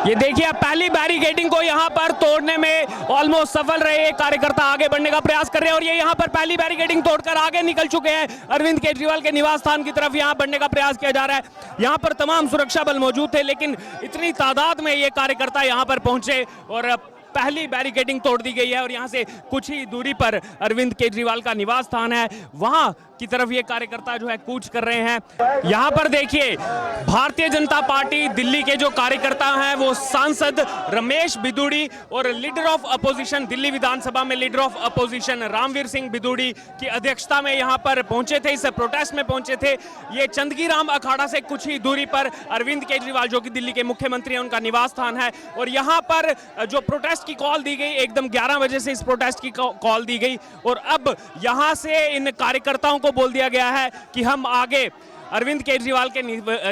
ये देखिए आप पहली बैरिकेडिंग को यहाँ पर तोड़ने में ऑलमोस्ट सफल रहे, कार्यकर्ता आगे बढ़ने का प्रयास कर रहे हैं और ये यहाँ पर पहली बैरिकेडिंग तोड़कर आगे निकल चुके हैं। अरविंद केजरीवाल के निवास स्थान की तरफ यहाँ बढ़ने का प्रयास किया जा रहा है। यहाँ पर तमाम सुरक्षा बल मौजूद थे, लेकिन इतनी तादाद में ये कार्यकर्ता यहाँ पर पहुंचे और पहली बैरिकेडिंग तोड़ दी गई है और यहाँ से कुछ ही दूरी पर अरविंद केजरीवाल का निवास स्थान है, वहां की तरफ ये कार्यकर्ता जो है कूच कर रहे हैं। यहाँ पर देखिए भारतीय जनता पार्टी दिल्ली के जो कार्यकर्ता हैं वो सांसद रमेश बिदूड़ी और लीडर ऑफ अपोजिशन दिल्ली विधानसभा में leader of opposition Ramvir Singh Bidhuri की अध्यक्षता में यहाँ पर पहुंचे थे, इस प्रोटेस्ट में पहुंचे थे। ये चंदगी राम अखाड़ा से कुछ ही दूरी पर अरविंद केजरीवाल जो कि दिल्ली के मुख्यमंत्री हैं उनका निवास स्थान है और यहाँ पर जो प्रोटेस्ट की कॉल दी गई एकदम 11 बजे से इस प्रोटेस्ट की कॉल दी गई और अब यहाँ से इन कार्यकर्ताओं को बोल दिया गया है कि हम आगे अरविंद केजरीवाल के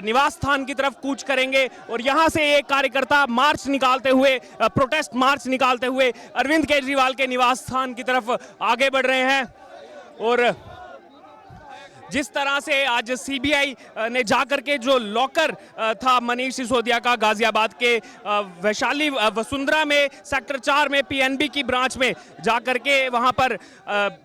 निवास स्थान की तरफ कूच करेंगे और यहां से एक कार्यकर्ता मार्च निकालते हुए प्रोटेस्ट मार्च निकालते हुए अरविंद केजरीवाल के निवास स्थान की तरफ आगे बढ़ रहे हैं। और जिस तरह से आज सीबीआई ने जाकर के जो लॉकर था मनीष सिसोदिया का गाजियाबाद के वैशाली वसुंधरा में सेक्टर 4 में पीएनबी की ब्रांच में जाकर के वहां पर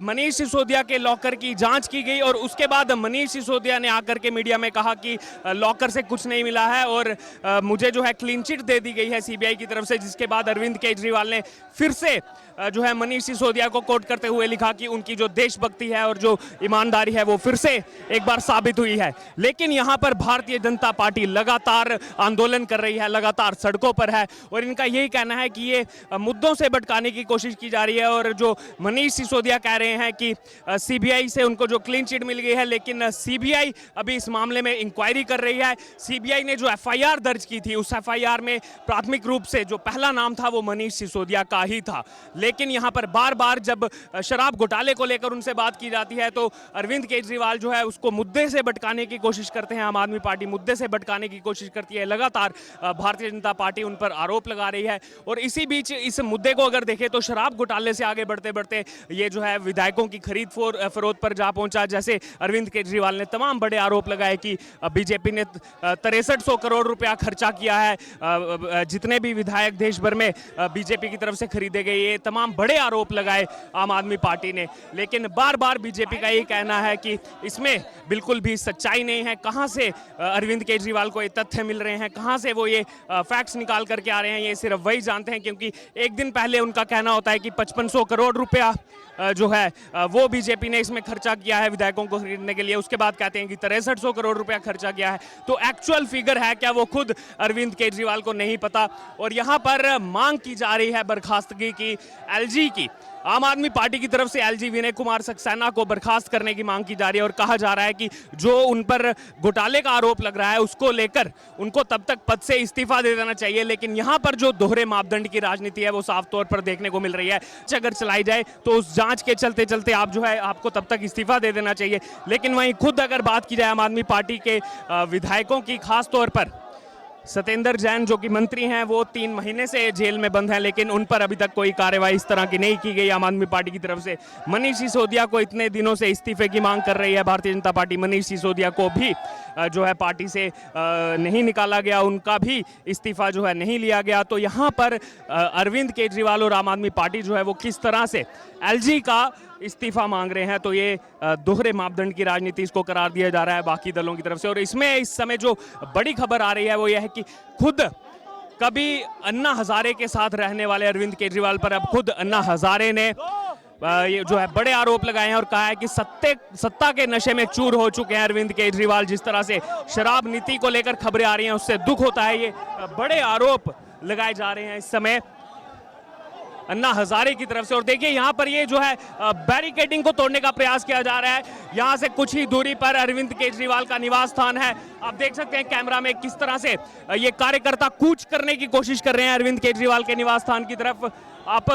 मनीष सिसोदिया के लॉकर की जांच की गई और उसके बाद मनीष सिसोदिया ने आकर के मीडिया में कहा कि लॉकर से कुछ नहीं मिला है और मुझे जो है क्लीन चिट दे दी गई है सीबीआई की तरफ से, जिसके बाद अरविंद केजरीवाल ने फिर से जो है मनीष सिसोदिया को कोट करते हुए लिखा कि उनकी जो देशभक्ति है और जो ईमानदारी है वो फिर से एक बार साबित हुई है। लेकिन यहाँ पर भारतीय जनता पार्टी लगातार आंदोलन कर रही है, लगातार सड़कों पर है और इनका यही कहना है कि ये मुद्दों से भटकाने की कोशिश की जा रही है और जो मनीष सिसोदिया कह रहे हैं कि सीबीआई से उनको जो क्लीन चिट मिल गई है, लेकिन सीबीआई अभी इस मामले में इंक्वायरी कर रही है। सीबीआई ने जो एफआईआर दर्ज की थी उस एफआईआर में प्राथमिक रूप से जो पहला नाम था वो मनीष सिसोदिया का ही था, लेकिन यहाँ पर बार बार जब शराब घोटाले को लेकर उनसे बात की जाती है तो अरविंद केजरीवाल जो है उसको मुद्दे से भटकाने की कोशिश करते हैं। आम आदमी पार्टी मुद्दे से भटकाने की कोशिश करती है, लगातार भारतीय जनता पार्टी उन पर आरोप लगा रही है और इसी बीच इस मुद्दे को अगर देखें तो शराब घोटाले से आगे बढ़ते बढ़ते ये जो है विधायकों की खरीद फरोख्त पर जा पहुंचा। जैसे अरविंद केजरीवाल ने तमाम बड़े आरोप लगाए कि बीजेपी ने 6300 करोड़ रुपया खर्चा किया है, जितने भी विधायक देश भर में बीजेपी की तरफ से खरीदे गए, ये तमाम बड़े आरोप लगाए आम आदमी पार्टी ने। लेकिन बार बार बीजेपी का ये कहना है कि इसमें बिल्कुल भी सच्चाई नहीं है। कहां से अरविंद केजरीवाल को ये तथ्य मिल रहे हैं, कहां से वो ये फैक्ट्स निकाल करके आ रहे हैं, ये सिर्फ वही जानते हैं, क्योंकि एक दिन पहले उनका कहना होता है कि 5500 करोड़ रुपया जो है वो बीजेपी ने इसमें खर्चा किया है विधायकों को खरीदने के लिए। उसके बाद कहते हैं कि 6300 करोड़ रुपया खर्चा किया है। तो एक्चुअल फिगर है क्या वो खुद अरविंद केजरीवाल को नहीं पता। और यहां पर मांग की जा रही है बर्खास्तगी की एलजी की। आम आदमी पार्टी की तरफ से एलजी विनय कुमार सक्सेना को बर्खास्त करने की मांग की जा रही है और कहा जा रहा है कि जो उन पर घोटाले का आरोप लग रहा है उसको लेकर उनको तब तक पद से इस्तीफा दे देना चाहिए। लेकिन यहां पर जो दोहरे मापदंड की राजनीति है वो साफ तौर पर देखने को मिल रही है। अगर चलाई जाए तो उस जांच के चलते चलते आप जो है आपको तब तक इस्तीफा दे देना चाहिए। लेकिन वहीं खुद अगर बात की जाए आम आदमी पार्टी के विधायकों की, खास तौर पर सत्येंद्र जैन जो कि मंत्री हैं वो 3 महीने से जेल में बंद हैं, लेकिन उन पर अभी तक कोई कार्रवाई इस तरह की नहीं की गई आम आदमी पार्टी की तरफ से। मनीष सिसोदिया को इतने दिनों से इस्तीफे की मांग कर रही है भारतीय जनता पार्टी। मनीष सिसोदिया को भी जो है पार्टी से नहीं निकाला गया, उनका भी इस्तीफा जो है नहीं लिया गया। तो यहाँ पर अरविंद केजरीवाल और आम आदमी पार्टी जो है वो किस तरह से एलजी का इस्तीफा मांग रहे हैं, तो ये दोहरे मापदंड की राजनीति इसको करार दिया जा रहा है बाकी दलों की तरफ से। और इसमें इस समय जो बड़ी खबर आ रही है वो ये है कि खुद कभी अन्ना हजारे के साथ रहने वाले अरविंद केजरीवाल पर अब खुद अन्ना हजारे ने ये जो है बड़े आरोप लगाए हैं और कहा है कि सत्ता के नशे में चूर हो चुके हैं अरविंद केजरीवाल। जिस तरह से शराब नीति को लेकर खबरें आ रही हैं उससे दुख होता है। ये बड़े आरोप लगाए जा रहे हैं इस समय अन्ना हजारे की तरफ से। और देखिए यहाँ पर ये जो है बैरिकेडिंग को तोड़ने का प्रयास किया जा रहा है। यहाँ से कुछ ही दूरी पर अरविंद केजरीवाल का निवास स्थान है। आप देख सकते हैं कैमरा में किस तरह से ये कार्यकर्ता कूच करने की कोशिश कर रहे हैं अरविंद केजरीवाल के निवास स्थान की तरफ। आप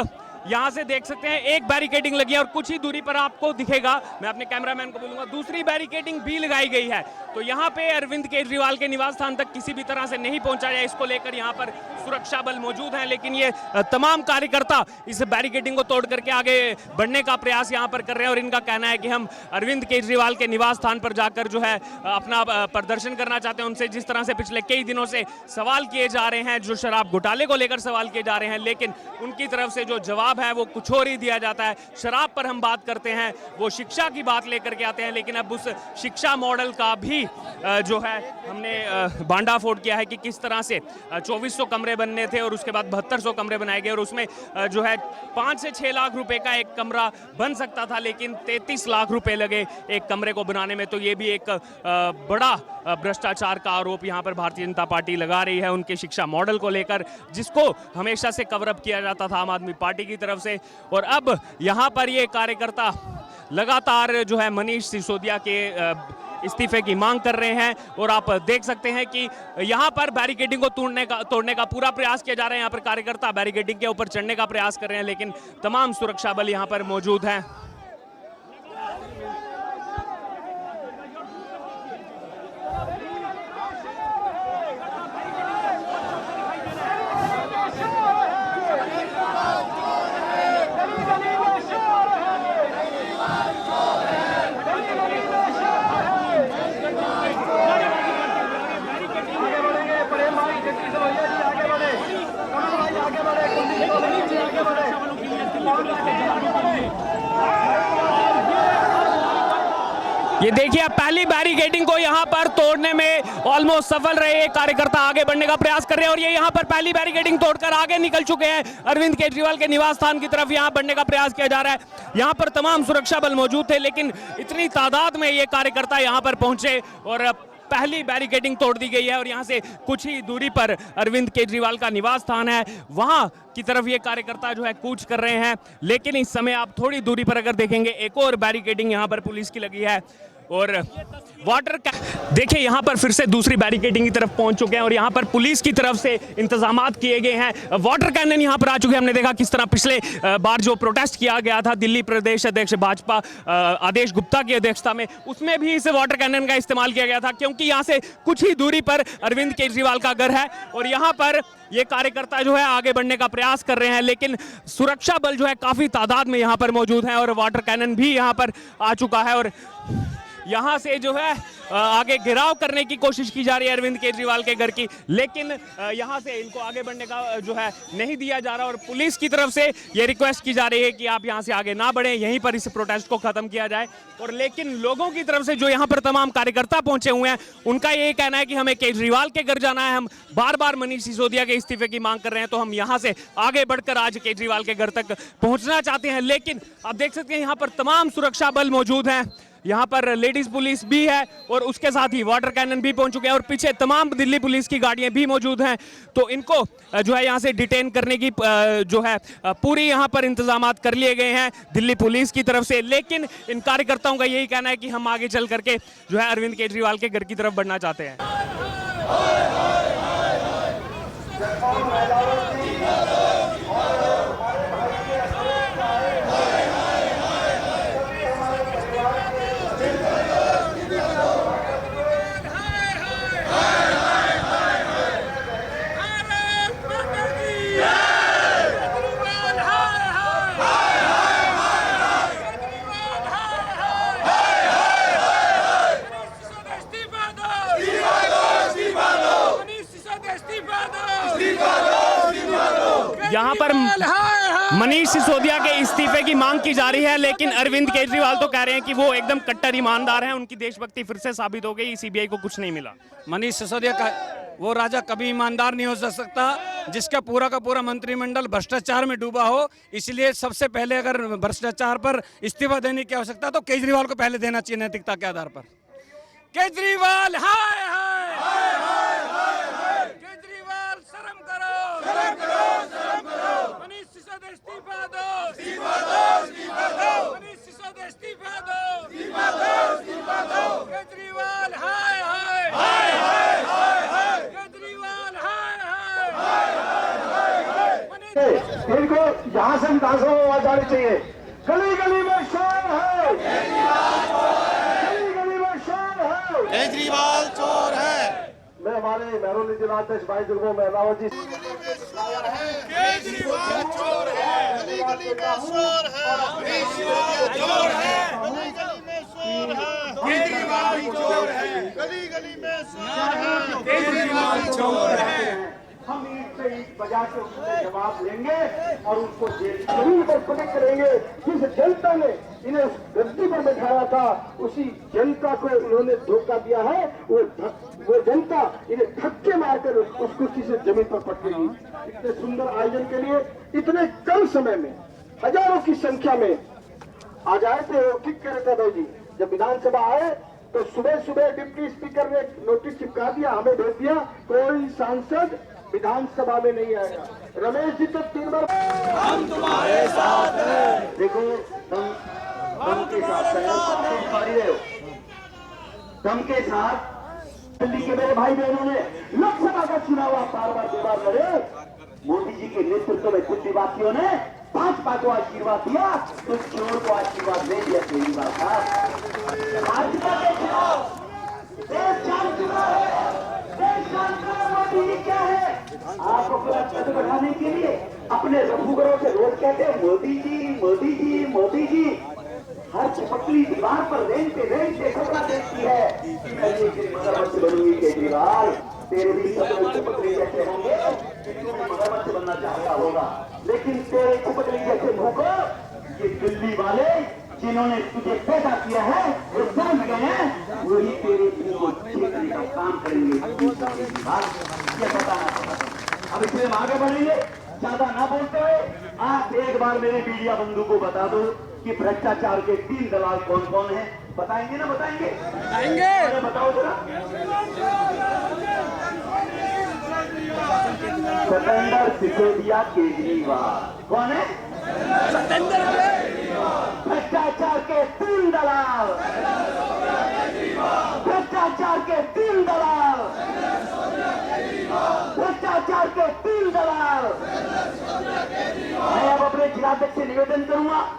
यहाँ से देख सकते हैं एक बैरिकेडिंग लगी है और कुछ ही दूरी पर आपको दिखेगा, मैं अपने कैमरामैन को बोलूंगा, दूसरी बैरिकेडिंग भी लगाई गई है। तो यहाँ पे अरविंद केजरीवाल के निवास स्थान तक किसी भी तरह से नहीं पहुंचा जाए, इसको लेकर यहाँ पर सुरक्षा बल मौजूद हैं। लेकिन ये तमाम कार्यकर्ता इस बैरिकेडिंग को तोड़ करके आगे बढ़ने का प्रयास यहाँ पर कर रहे हैं और इनका कहना है कि हम अरविंद केजरीवाल के निवास स्थान पर जाकर जो है अपना प्रदर्शन करना चाहते हैं। उनसे जिस तरह से पिछले कई दिनों से सवाल किए जा रहे हैं, जो शराब घोटाले को लेकर सवाल किए जा रहे हैं, लेकिन उनकी तरफ से जो जवाब है वो कुछ और ही दिया जाता है। शराब पर हम बात करते हैं, वो शिक्षा की बात लेकर के आते हैं, लेकिन अब उस शिक्षा मॉडल का भी जो है हमने भांडाफोड़ किया है कि किस तरह से 2400 कमरे बनने थे और उसके बाद 7200 कमरे बनाए गए और उसमें जो है 5 से 6 लाख रुपए का एक कमरा बन सकता था, लेकिन 33 लाख रुपए लगे एक कमरे को बनाने में। तो ये भी एक बड़ा भ्रष्टाचार का आरोप यहाँ पर भारतीय जनता पार्टी लगा रही है उनके शिक्षा मॉडल को लेकर, जिसको हमेशा से कवर अप किया जाता था आम आदमी पार्टी की तरफ से। और अब यहाँ पर ये कार्यकर्ता लगातार जो है मनीष सिसोदिया के इस्तीफे की मांग कर रहे हैं और आप देख सकते हैं कि यहाँ पर बैरिकेडिंग को तोड़ने का पूरा प्रयास किया जा रहा है। यहाँ पर कार्यकर्ता बैरिकेडिंग के ऊपर चढ़ने का प्रयास कर रहे हैं, लेकिन तमाम सुरक्षा बल यहाँ पर मौजूद हैं। ये देखिए, आप पहली बैरिकेडिंग को यहाँ पर तोड़ने में ऑलमोस्ट सफल रहे, एक कार्यकर्ता आगे बढ़ने का प्रयास कर रहे हैं और ये यहाँ पर पहली बैरिकेडिंग तोड़कर आगे निकल चुके हैं। अरविंद केजरीवाल के निवास स्थान की तरफ यहाँ बढ़ने का प्रयास किया जा रहा है। यहाँ पर तमाम सुरक्षा बल मौजूद थे, लेकिन इतनी तादाद में ये कार्यकर्ता यहाँ पर पहुंचे और पहली बैरिकेडिंग तोड़ दी गई है और यहाँ से कुछ ही दूरी पर अरविंद केजरीवाल का निवास स्थान है, वहां की तरफ ये कार्यकर्ता जो है कूच कर रहे हैं। लेकिन इस समय आप थोड़ी दूरी पर अगर देखेंगे, एक और बैरिकेडिंग यहाँ पर पुलिस की लगी है और वाटर देखिए यहाँ पर फिर से दूसरी बैरिकेडिंग की तरफ पहुंच चुके हैं और यहाँ पर पुलिस की तरफ से इंतजामात किए गए हैं। वाटर कैनन यहाँ पर आ चुके हैं। हमने देखा किस तरह पिछले बार जो प्रोटेस्ट किया गया था दिल्ली प्रदेश अध्यक्ष भाजपा आदेश गुप्ता की अध्यक्षता में, उसमें भी इस वाटर कैनन का इस्तेमाल किया गया था, क्योंकि यहाँ से कुछ ही दूरी पर अरविंद केजरीवाल का घर है और यहाँ पर ये कार्यकर्ता जो है आगे बढ़ने का प्रयास कर रहे हैं, लेकिन सुरक्षा बल जो है काफी तादाद में यहाँ पर मौजूद है और वाटर कैनन भी यहाँ पर आ चुका है और यहाँ से जो है आगे घेराव करने की कोशिश की जा रही है अरविंद केजरीवाल के घर की, लेकिन यहाँ से इनको आगे बढ़ने का जो है नहीं दिया जा रहा और पुलिस की तरफ से ये रिक्वेस्ट की जा रही है कि आप यहाँ से आगे ना बढ़ें, यहीं पर इस प्रोटेस्ट को खत्म किया जाए। और लेकिन लोगों की तरफ से जो यहाँ पर तमाम कार्यकर्ता पहुंचे हुए हैं, उनका ये कहना है कि हमें केजरीवाल के घर जाना है, हम बार बार मनीष सिसोदिया के इस्तीफे की मांग कर रहे हैं, तो हम यहाँ से आगे बढ़कर आज केजरीवाल के घर तक पहुंचना चाहते हैं। लेकिन आप देख सकते हैं यहाँ पर तमाम सुरक्षा बल मौजूद हैं, यहाँ पर लेडीज पुलिस भी है और उसके साथ ही वाटर कैनन भी पहुंच चुके हैं और पीछे तमाम दिल्ली पुलिस की गाड़ियां भी मौजूद हैं। तो इनको जो है यहाँ से डिटेन करने की जो है पूरी यहाँ पर इंतजामात कर लिए गए हैं दिल्ली पुलिस की तरफ से। लेकिन इन कार्यकर्ताओं का यही कहना है कि हम आगे चल करके जो है अरविंद केजरीवाल के घर की तरफ बढ़ना चाहते हैं। यहाँ पर मनीष सिसोदिया के इस्तीफे की मांग की जा रही है, लेकिन अरविंद केजरीवाल तो कह रहे हैं कि वो एकदम कट्टर ईमानदार हैं, उनकी देशभक्ति फिर से साबित हो गई, सीबीआई को कुछ नहीं मिला। मनीष सिसोदिया का वो राजा कभी ईमानदार नहीं हो सकता जिसका पूरा का पूरा मंत्रिमंडल भ्रष्टाचार में डूबा हो। इसलिए सबसे पहले अगर भ्रष्टाचार पर इस्तीफा देने की आवश्यकता तो केजरीवाल को पहले देना चाहिए नैतिकता के आधार पर। केजरीवाल हाय हाय हाय हाय हाय, केजरीवाल शर्म करो शर्म करो शर्म करो, मनीष सिसोदिया इस्तीफा दो इस्तीफा दो इस्तीफा दो, मनीष सिसोदिया इस्तीफा दो इस्तीफा दो इस्तीफा दो, केजरीवाल हाय हाय हाय हाय हाय हाय, केजरीवाल हाय हाय हाय हाय हाय, इनको यहाँ से विधानसभा में आवाज आनी चाहिए। गली गली में शोर है, गली गली में शोर है, केजरीवाल चोर है। मैं हमारे महरौली जिला अध्यक्ष भाई जुगमो महलावत जी, केजरीवाल चोर है, गली गली में शोर है, चोर है, गली गली में शोर है, केजरीवाल चोर है, गली गली में शोर है, केजरीवाल चोर है। हम ईट से ईट बजा के उससे जवाब लेंगे और उनको जेल जमीन पर पकड़ करेंगे। जिस जनता ने इन्हें उस गद्दी पर बैठाया था, उसी जनता को इन्होंने धोखा दिया है। वो जनता इन्हें धक्के मारकर उस कुर्सी से जमीन पर पटकेगी। इतने सुंदर आयोजन के लिए इतने कम समय में हजारों की संख्या में आ जाए थे। वो ठीक कह रहे थे भाई जी, जब विधानसभा आए तो सुबह सुबह डिप्टी स्पीकर ने नोटिस चिपका दिया, हमें भेज दिया, कोई सांसद विधानसभा में नहीं आएगा। रमेश जी तो 3 बार हम तुम्हारे साथ हैं। देखो, दम के साथ दम के साथ दिल्ली के मेरे भाई बहनों ने लोकसभा का चुनाव बार बार 2 बार लड़े। मोदी जी के नेतृत्व में दिल्ली वासियों ने 5 को आशीर्वाद दिया, तो चोर को आशीर्वाद दे दिया। केजरीवाल साहब, भाजपा के खिलाफ देश जान चुका है। देश जानता है मोदी जी क्या है। आपको पूरा कद बढ़ाने के लिए अपने रघुवरों से रोज कहते हैं मोदी जी, मोदी जी, मोदी जी। हर चिपकली दीवार पर रेंगते खबरा देती है कि मैं ये मगरमच्छ बनूंगी। केजरीवाल, तेरे भी सपने चिपकली जैसे होंगे, तू मगरमच्छ बनना चाहता होगा, लेकिन तेरे चिपकली जैसे मुंह को ये दिल्ली वाले जिन्होंने तुझे पैदा किया है वो समझ गए हैं, वही तेरे मुंह को छेड़ने का काम करेंगे। ये बताना चाहता। अब इसलिए आगे बढ़ेंगे, ज्यादा ना बोलते हुए आप एक बार मेरे मीडिया बंधु को बता दो कि भ्रष्टाचार के 3 दलाल कौन कौन है। बताएंगे ना? बताएंगे, बताएंगे। बताओ जरा। सतेंद्र सिसोदिया केजरीवाल कौन है? भ्रष्टाचार के 3 दलाल, भ्रष्टाचार के 3 दलाल, भ्रष्टाचार के 3 दलाल। मैं अब अपने जिलाध्यक्ष से निवेदन करूंगा